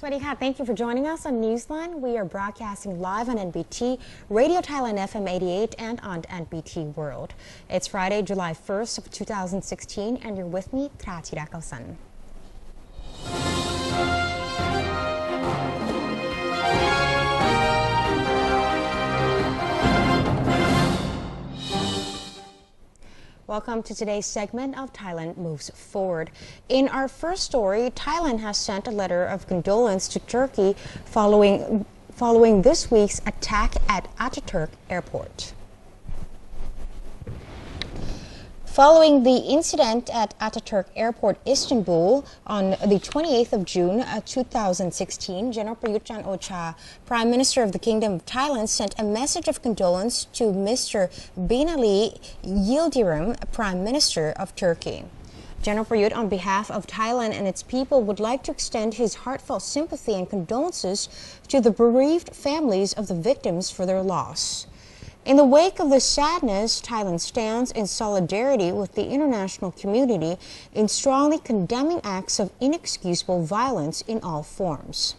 Swadika, thank you for joining us on Newsline. We are broadcasting live on NBT, Radio Thailand FM 88 and on NBT World. It's Friday, July 1st of 2016 and you're with me, Tratira Kausan. Welcome to today's segment of Thailand Moves Forward. In our first story, Thailand has sent a letter of condolence to Turkey following this week's attack at Ataturk Airport. Following the incident at Ataturk Airport, Istanbul, on the 28th of June 2016, General Prayut Chan-o-cha, Prime Minister of the Kingdom of Thailand, sent a message of condolence to Mr. Binali Yildirim, Prime Minister of Turkey. General Prayut, on behalf of Thailand and its people, would like to extend his heartfelt sympathy and condolences to the bereaved families of the victims for their loss. In the wake of this sadness, Thailand stands in solidarity with the international community in strongly condemning acts of inexcusable violence in all forms.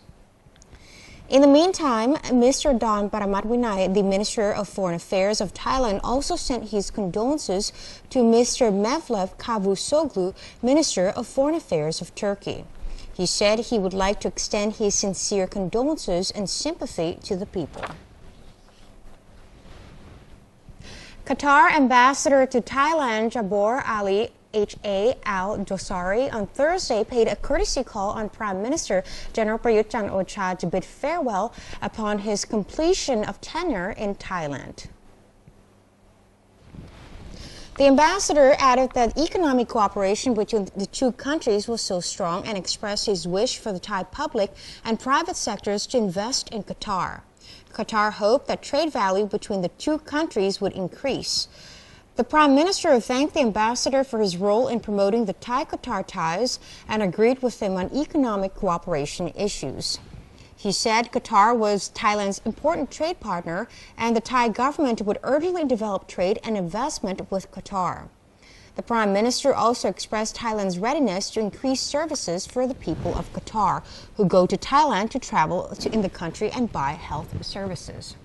In the meantime, Mr. Don Paramatwinai, the Minister of Foreign Affairs of Thailand, also sent his condolences to Mr. Mevlev Cavusoglu, Minister of Foreign Affairs of Turkey. He said he would like to extend his sincere condolences and sympathy to the people. Qatar Ambassador to Thailand Jabor Ali H.A. Al-Dosari on Thursday paid a courtesy call on Prime Minister General Prayut Chan-o-cha to bid farewell upon his completion of tenure in Thailand. The ambassador added that economic cooperation between the two countries was so strong and expressed his wish for the Thai public and private sectors to invest in Qatar. Qatar hoped that trade value between the two countries would increase. The Prime Minister thanked the ambassador for his role in promoting the Thai-Qatar ties and agreed with him on economic cooperation issues. He said Qatar was Thailand's important trade partner and the Thai government would urgently develop trade and investment with Qatar. The Prime Minister also expressed Thailand's readiness to increase services for the people of Qatar who go to Thailand to travel in the country and buy health services.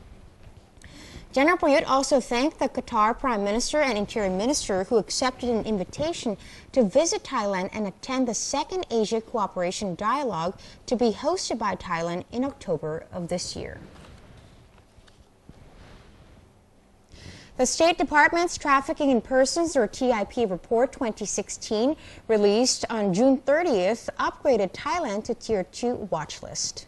General Prayut also thanked the Qatar Prime Minister and Interior Minister who accepted an invitation to visit Thailand and attend the second Asia Cooperation Dialogue to be hosted by Thailand in October of this year. The State Department's Trafficking in Persons, or TIP Report 2016, released on June 30th, upgraded Thailand to Tier 2 watch list.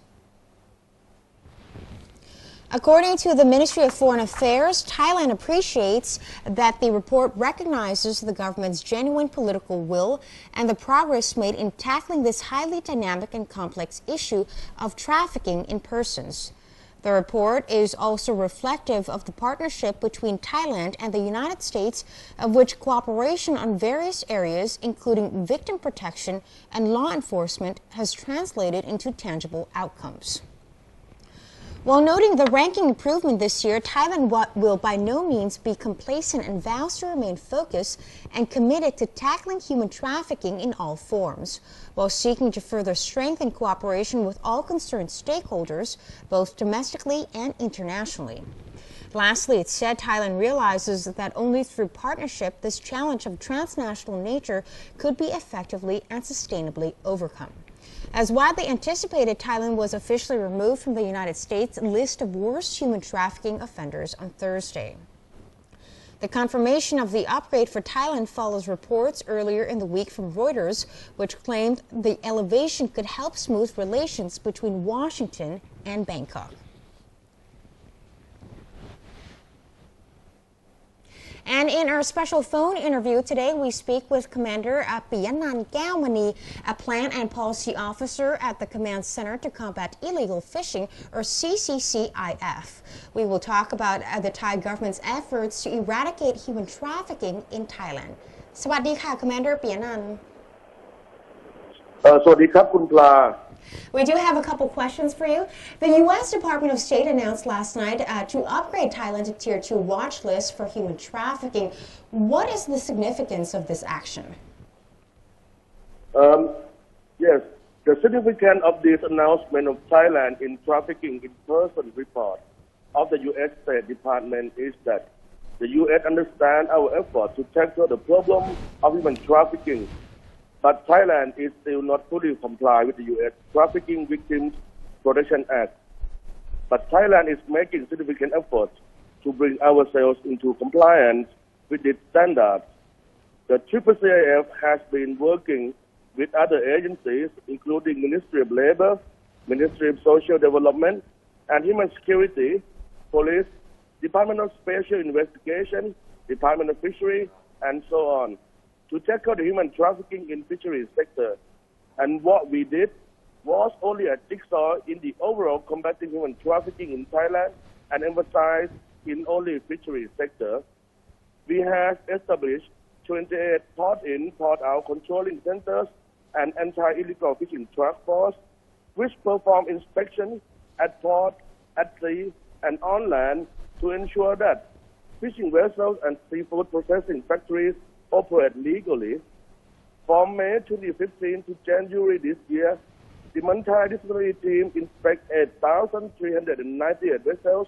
According to the Ministry of Foreign Affairs, Thailand appreciates that the report recognizes the government's genuine political will and the progress made in tackling this highly dynamic and complex issue of trafficking in persons. The report is also reflective of the partnership between Thailand and the United States, of which cooperation on various areas, including victim protection and law enforcement, has translated into tangible outcomes. While noting the ranking improvement this year, Thailand will by no means be complacent and vows to remain focused and committed to tackling human trafficking in all forms, while seeking to further strengthen cooperation with all concerned stakeholders, both domestically and internationally. Lastly, it said Thailand realizes that only through partnership this challenge of transnational nature could be effectively and sustainably overcome. As widely anticipated, Thailand was officially removed from the United States list of worst human trafficking offenders on Thursday. The confirmation of the upgrade for Thailand follows reports earlier in the week from Reuters, which claimed the elevation could help smooth relations between Washington and Bangkok. And in our special phone interview today, we speak with Commander Piyanan Kaewmani, a Plan and Policy Officer at the Command Center to Combat Illegal Fishing, or CCCIF. We will talk about the Thai government's efforts to eradicate human trafficking in Thailand. สวัสดีค่ะ Commander Piyanan. สวัสดีครับคุณปลา We do have a couple questions for you. The U.S. Department of State announced last night to upgrade Thailand to Tier 2 watch list for human trafficking. What is the significance of this action? Yes, the significance of this announcement of Thailand in trafficking in person report of the U.S. State Department is that the U.S. understands our effort to tackle the problem of human trafficking, but Thailand is still not fully compliant with the U.S. Trafficking Victims Protection Act. But Thailand is making significant efforts to bring ourselves into compliance with its standards. The CCCAF has been working with other agencies, including Ministry of Labor, Ministry of Social Development and Human Security, Police, Department of Special Investigation, Department of Fisheries, and so on, to tackle the human trafficking in fisheries sector. And what we did was only a jigsaw in the overall combating human trafficking in Thailand and emphasized in only fisheries sector. We have established 28 port-in, port-out controlling centers and anti-illegal fishing task force, which perform inspections at port, at sea, and on land to ensure that fishing vessels and seafood processing factories operate legally. From May 2015 to January this year, the multidisciplinary team inspected 8,398 vessels,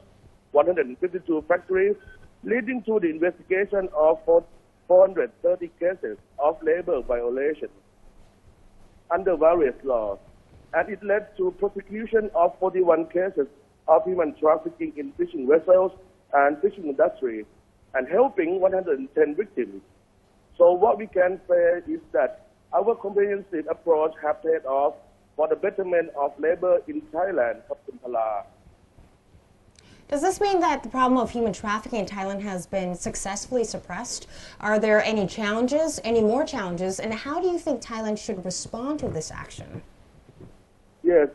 152 factories, leading to the investigation of 430 cases of labor violation under various laws, and it led to prosecution of 41 cases of human trafficking in fishing vessels and fishing industry, and helping 110 victims. So what we can say is that our comprehensive approach has paid off for the betterment of labor in Thailand, Kapten Phala. Does this mean that the problem of human trafficking in Thailand has been successfully suppressed? Are there any challenges, any more challenges, and how do you think Thailand should respond to this action? Yes,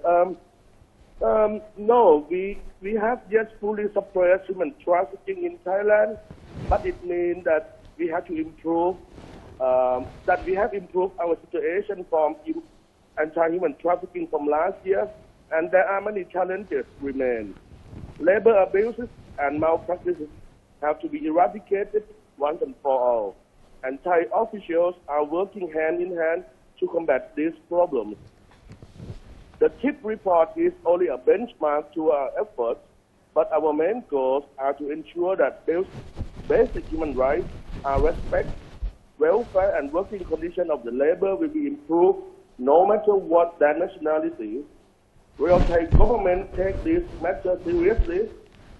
no, we have yet fully suppressed human trafficking in Thailand, but it means that we have to improve, that we have improved our situation from anti-human trafficking from last year, and there are many challenges remain. Labor abuses and malpractices have to be eradicated once and for all, and Thai officials are working hand in hand to combat these problems. The TIP report is only a benchmark to our efforts, but our main goals are to ensure that basic human rights are respected, welfare and working conditions of the labor will be improved no matter what their nationality. Real Thai government take this matter seriously,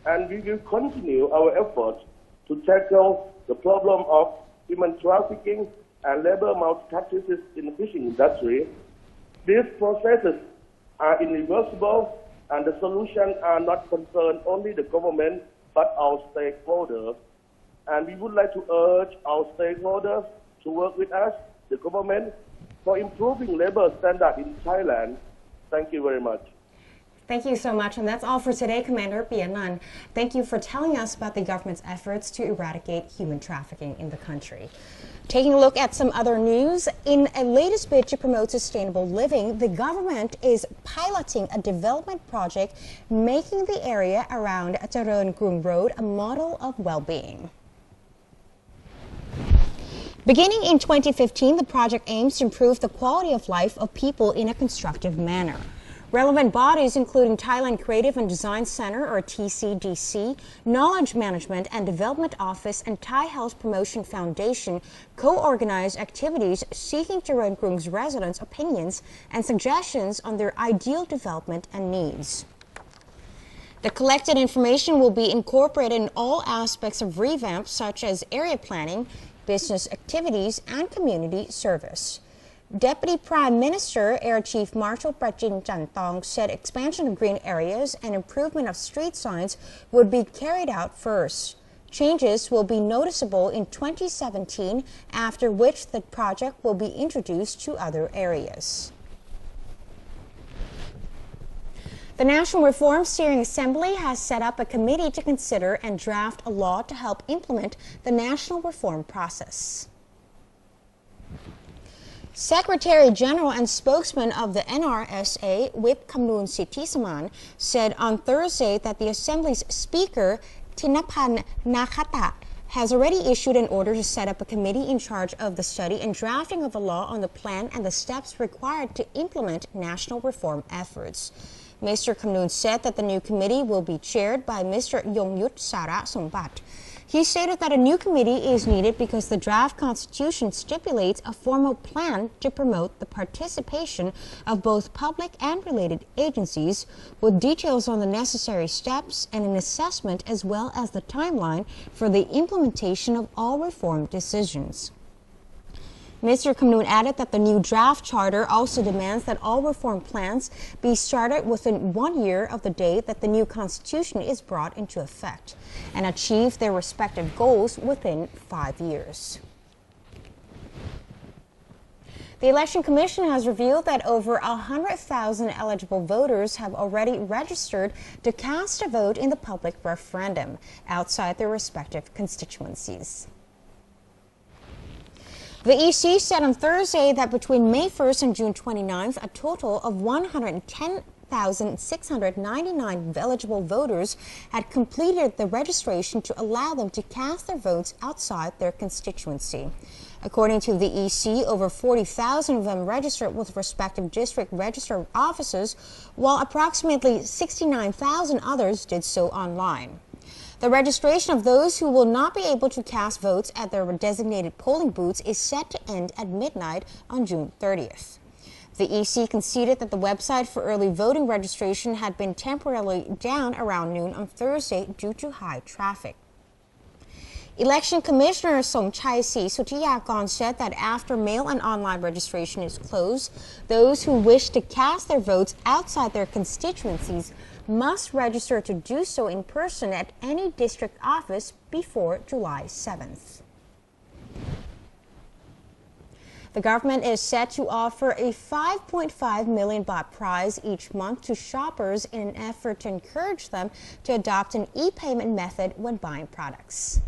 and we will continue our efforts to tackle the problem of human trafficking and labor malpractices in the fishing industry. These processes are irreversible, and the solutions are not concerned only the government but our stakeholders. And we would like to urge our stakeholders to work with us, the government, for improving labor standards in Thailand. Thank you very much. Thank you so much, and that's all for today, Commander Pianan. Thank you for telling us about the government's efforts to eradicate human trafficking in the country. Taking a look at some other news, in a latest bid to promote sustainable living, the government is piloting a development project making the area around Charoen Krung Road a model of well-being. Beginning in 2015, the project aims to improve the quality of life of people in a constructive manner. Relevant bodies, including Thailand Creative and Design Center, or TCDC, Knowledge Management and Development Office, and Thai Health Promotion Foundation, co-organize activities seeking Charoen Krung's residents' opinions and suggestions on their ideal development and needs. The collected information will be incorporated in all aspects of revamp, such as area planning, business activities, and community service. Deputy Prime Minister, Air Chief Marshal Prachin Chantong said expansion of green areas and improvement of street signs would be carried out first. Changes will be noticeable in 2017, after which the project will be introduced to other areas. The National Reform Steering Assembly has set up a committee to consider and draft a law to help implement the national reform process. Secretary General and spokesman of the NRSA, Whip Kamnoon Sithisaman, said on Thursday that the Assembly's Speaker, Thinapan Nakata, has already issued an order to set up a committee in charge of the study and drafting of a law on the plan and the steps required to implement national reform efforts. Mr. Khamnoon said that the new committee will be chaired by Mr. Yongyut Sara Sombat. He stated that a new committee is needed because the draft constitution stipulates a formal plan to promote the participation of both public and related agencies, with details on the necessary steps and an assessment as well as the timeline for the implementation of all reform decisions. Mr. Khamnoon added that the new draft charter also demands that all reform plans be started within 1 year of the date that the new constitution is brought into effect and achieve their respective goals within 5 years. The Election Commission has revealed that over 100,000 eligible voters have already registered to cast a vote in the public referendum outside their respective constituencies. The EC said on Thursday that between May 1st and June 29th, a total of 110,699 eligible voters had completed the registration to allow them to cast their votes outside their constituency. According to the EC, over 40,000 of them registered with respective district register offices, while approximately 69,000 others did so online. The registration of those who will not be able to cast votes at their designated polling booths is set to end at midnight on June 30th. The EC conceded that the website for early voting registration had been temporarily down around noon on Thursday due to high traffic. Election Commissioner Somchai Sutiyakon said that after mail and online registration is closed, those who wish to cast their votes outside their constituencies must register to do so in person at any district office before July 7th. The government is set to offer a 5.5 million baht prize each month to shoppers in an effort to encourage them to adopt an e-payment method when buying products.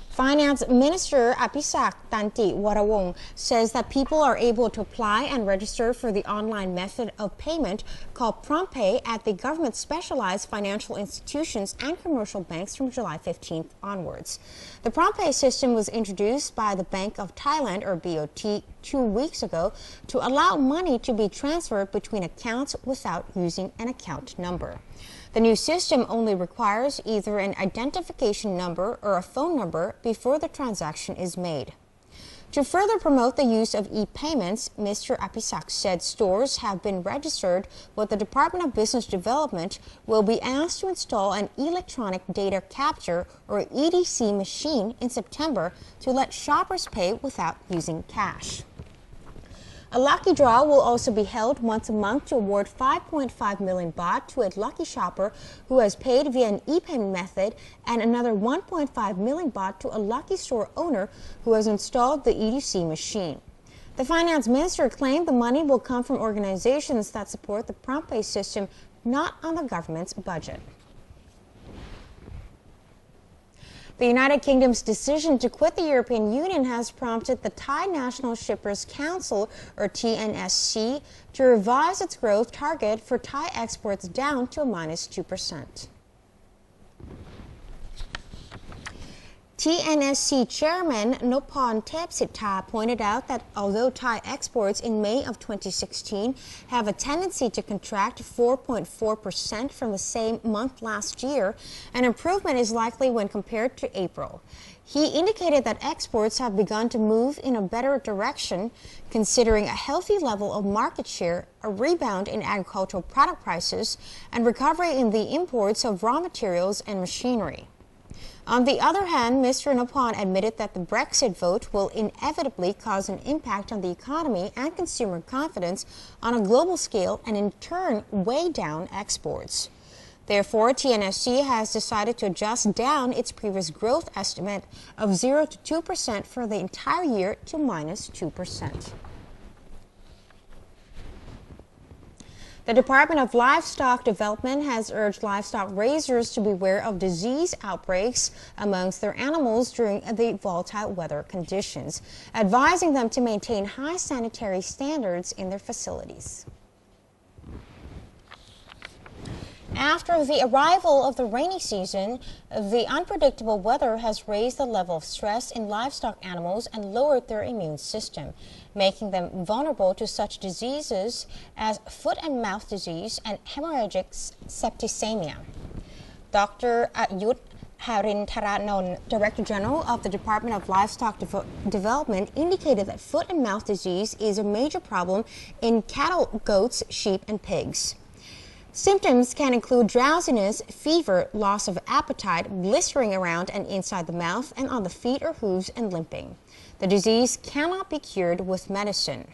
Finance Minister Apisak Tanti Warawong says that people are able to apply and register for the online method of payment called Prompt Pay at the government specialized financial institutions and commercial banks from July 15th onwards. The Prompt Pay system was introduced by the Bank of Thailand, or BOT, 2 weeks ago to allow money to be transferred between accounts without using an account number. The new system only requires either an identification number or a phone number before the transaction is made. To further promote the use of e-payments, Mr. Apisak said stores have been registered with the Department of Business Development will be asked to install an electronic data capture or EDC machine in September to let shoppers pay without using cash. A lucky draw will also be held once a month to award 5.5 million baht to a lucky shopper who has paid via an e-payment method and another 1.5 million baht to a lucky store owner who has installed the EDC machine. The finance minister claimed the money will come from organizations that support the Prompt Pay system, not on the government's budget. The United Kingdom's decision to quit the European Union has prompted the Thai National Shippers Council, or TNSC, to revise its growth target for Thai exports down to a -2%. TNSC Chairman Nophon Thepsitha pointed out that although Thai exports in May of 2016 have a tendency to contract 4.4% from the same month last year, an improvement is likely when compared to April. He indicated that exports have begun to move in a better direction, considering a healthy level of market share, a rebound in agricultural product prices, and recovery in the imports of raw materials and machinery. On the other hand, Mr. Nophon admitted that the Brexit vote will inevitably cause an impact on the economy and consumer confidence on a global scale and in turn weigh down exports. Therefore, TNSC has decided to adjust down its previous growth estimate of 0 to 2% for the entire year to -2%. The Department of Livestock Development has urged livestock raisers to beware of disease outbreaks amongst their animals during the volatile weather conditions, advising them to maintain high sanitary standards in their facilities. After the arrival of the rainy season, the unpredictable weather has raised the level of stress in livestock animals and lowered their immune system, making them vulnerable to such diseases as foot and mouth disease and hemorrhagic septicemia. Dr. Ayut Harintaranon, Director General of the Department of Livestock Development, indicated that foot and mouth disease is a major problem in cattle, goats, sheep, and pigs. Symptoms can include drowsiness, fever, loss of appetite, blistering around and inside the mouth and on the feet or hooves, and limping. The disease cannot be cured with medicine.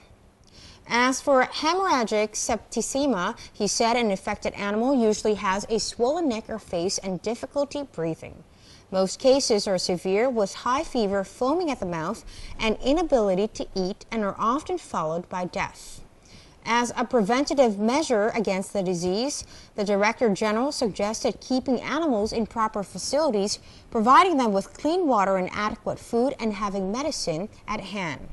As for hemorrhagic septicemia, he said an infected animal usually has a swollen neck or face and difficulty breathing. Most cases are severe with high fever, foaming at the mouth, and inability to eat, and are often followed by death. As a preventative measure against the disease, the Director General suggested keeping animals in proper facilities, providing them with clean water and adequate food, and having medicine at hand.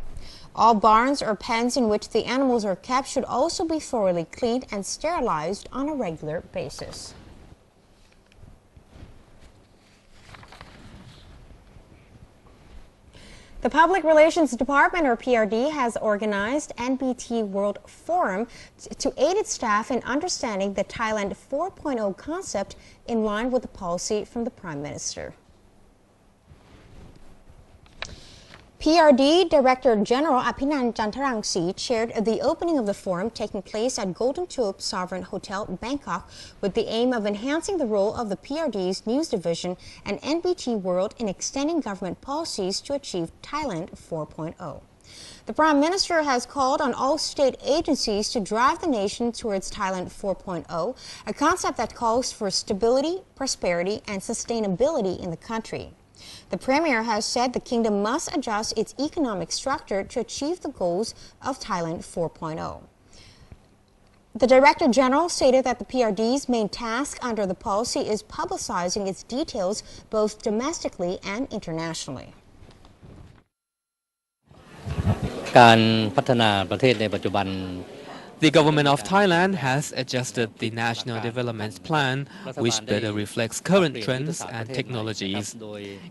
All barns or pens in which the animals are kept should also be thoroughly cleaned and sterilized on a regular basis. The Public Relations Department, or PRD, has organized NBT World Forum to aid its staff in understanding the Thailand 4.0 concept in line with the policy from the Prime Minister. PRD Director General Aphinan Chantarangsi chaired the opening of the forum taking place at Golden Tulip Sovereign Hotel, Bangkok, with the aim of enhancing the role of the PRD's News Division and NBT World in extending government policies to achieve Thailand 4.0. The Prime Minister has called on all state agencies to drive the nation towards Thailand 4.0, a concept that calls for stability, prosperity, and sustainability in the country. The Premier has said the kingdom must adjust its economic structure to achieve the goals of Thailand 4.0. The Director General stated that the PRD's main task under the policy is publicizing its details both domestically and internationally. การพัฒนาประเทศในปัจจุบัน The government of Thailand has adjusted the National Development Plan, which better reflects current trends and technologies.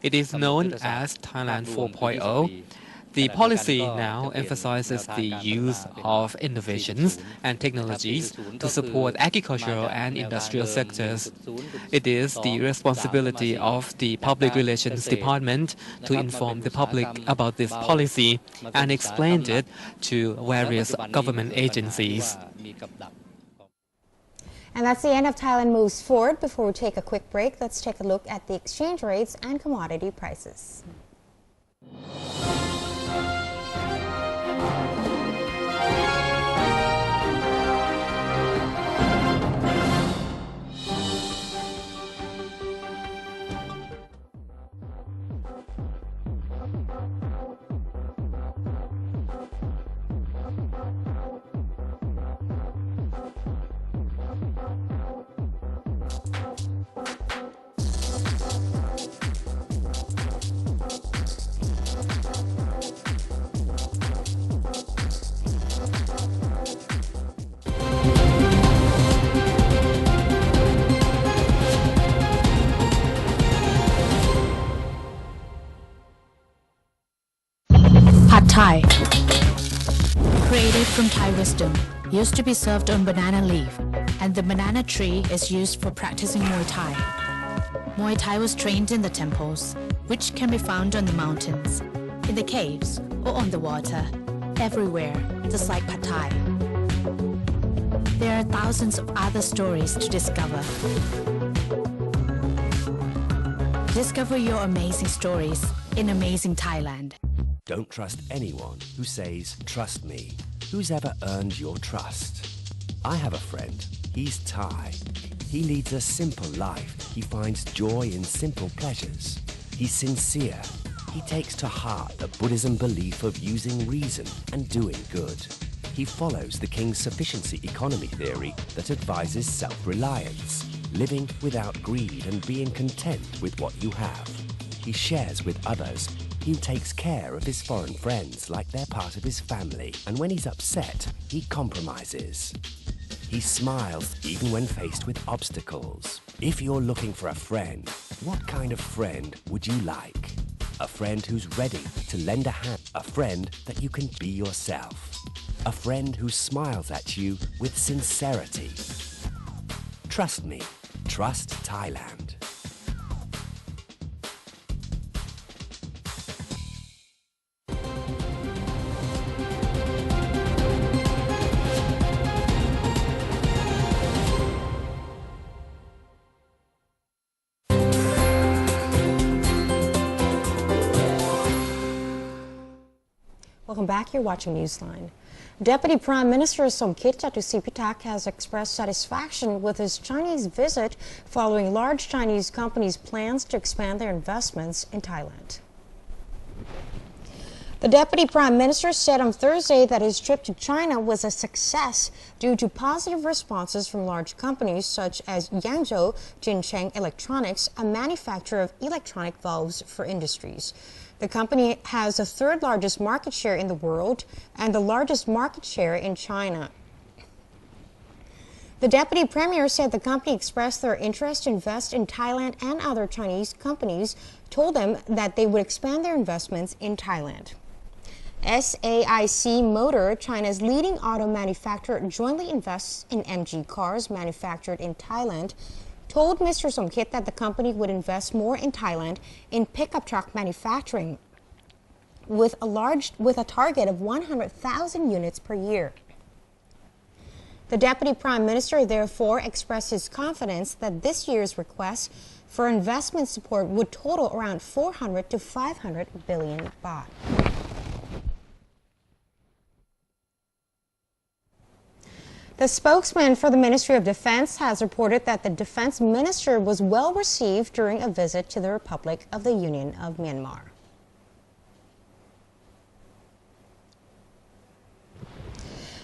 It is known as Thailand 4.0. The policy now emphasizes the use of innovations and technologies to support agricultural and industrial sectors. It is the responsibility of the Public Relations Department to inform the public about this policy and explain it to various government agencies. And that's the end of Thailand Moves Forward. Before we take a quick break, let's take a look at the exchange rates and commodity prices. Thai. Created from Thai wisdom, used to be served on banana leaf, and the banana tree is used for practicing Muay Thai. Muay Thai was trained in the temples, which can be found on the mountains, in the caves, or on the water, everywhere, just like Pad Thai. There are thousands of other stories to discover. Discover your amazing stories in amazing Thailand. Don't trust anyone who says, "Trust me." Who's ever earned your trust? I have a friend. He's Thai. He leads a simple life. He finds joy in simple pleasures. He's sincere. He takes to heart the Buddhism belief of using reason and doing good. He follows the King's sufficiency economy theory that advises self-reliance, living without greed and being content with what you have. He shares with others. He takes care of his foreign friends like they're part of his family, and when he's upset, he compromises. He smiles even when faced with obstacles. If you're looking for a friend, what kind of friend would you like? A friend who's ready to lend a hand. A friend that you can be yourself. A friend who smiles at you with sincerity. Trust me. Trust Thailand. Welcome back. You're watching Newsline. Deputy Prime Minister Somkit Jatusipitak has expressed satisfaction with his Chinese visit following large Chinese companies' plans to expand their investments in Thailand. The Deputy Prime Minister said on Thursday that his trip to China was a success due to positive responses from large companies such as Yangzhou Jincheng Electronics, a manufacturer of electronic valves for industries. The company has the third largest market share in the world and the largest market share in China. The Deputy Premier said the company expressed their interest to invest in Thailand, and other Chinese companies told them that they would expand their investments in Thailand. SAIC Motor, China's leading auto manufacturer, jointly invests in MG cars manufactured in Thailand, told Mr. Somkit that the company would invest more in Thailand in pickup truck manufacturing with a target of 100,000 units per year. The Deputy Prime Minister therefore expressed his confidence that this year's request for investment support would total around 400 to 500 billion baht. The spokesman for the Ministry of Defense has reported that the Defense Minister was well received during a visit to the Republic of the Union of Myanmar.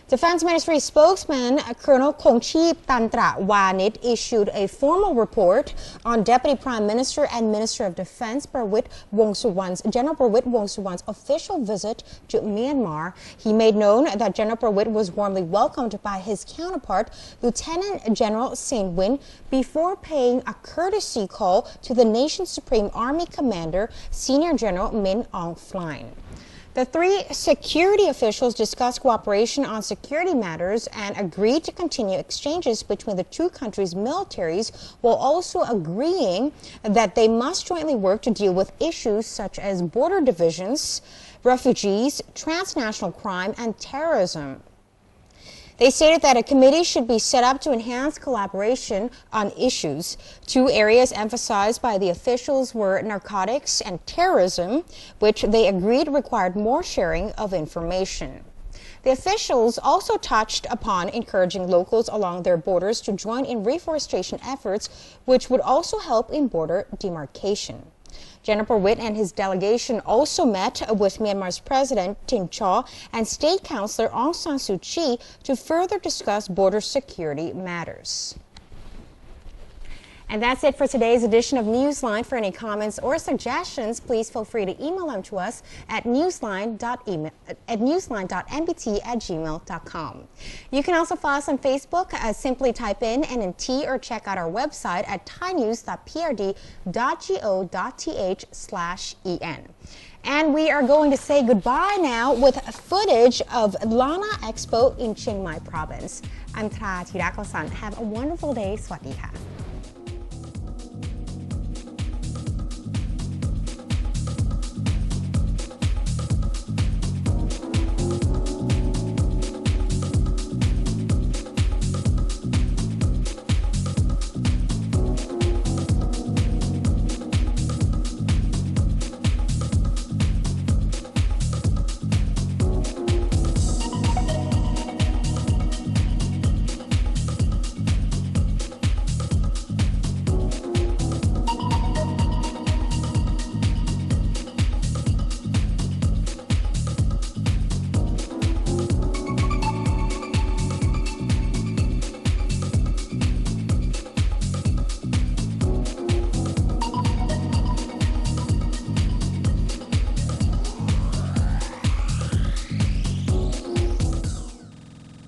Defense Ministry spokesman Colonel Kongcheep Tantra-Wanit issued a formal report on Deputy Prime Minister and Minister of Defense General Prawit Wongsuwan's official visit to Myanmar. He made known that General Prawit was warmly welcomed by his counterpart, Lieutenant General Sein Win, before paying a courtesy call to the nation's Supreme Army Commander, Senior General Min Aung Hlaing. The three security officials discussed cooperation on security matters and agreed to continue exchanges between the two countries' militaries, while also agreeing that they must jointly work to deal with issues such as border divisions, refugees, transnational crime, and terrorism. They stated that a committee should be set up to enhance collaboration on issues. Two areas emphasized by the officials were narcotics and terrorism, which they agreed required more sharing of information. The officials also touched upon encouraging locals along their borders to join in reforestation efforts, which would also help in border demarcation. General Prawit and his delegation also met with Myanmar's President Tin Chaw and State Councillor Aung San Suu Kyi to further discuss border security matters. And that's it for today's edition of Newsline. For any comments or suggestions, please feel free to email them to us at newsline.nbt@gmail.com. You can also follow us on Facebook. Simply type in NNT or check out our website at thainews.prd.go.th/en. And we are going to say goodbye now with footage of Lana Expo in Chiang Mai province. I'm Tra Thirakosan. Have a wonderful day. Sawasdee ka.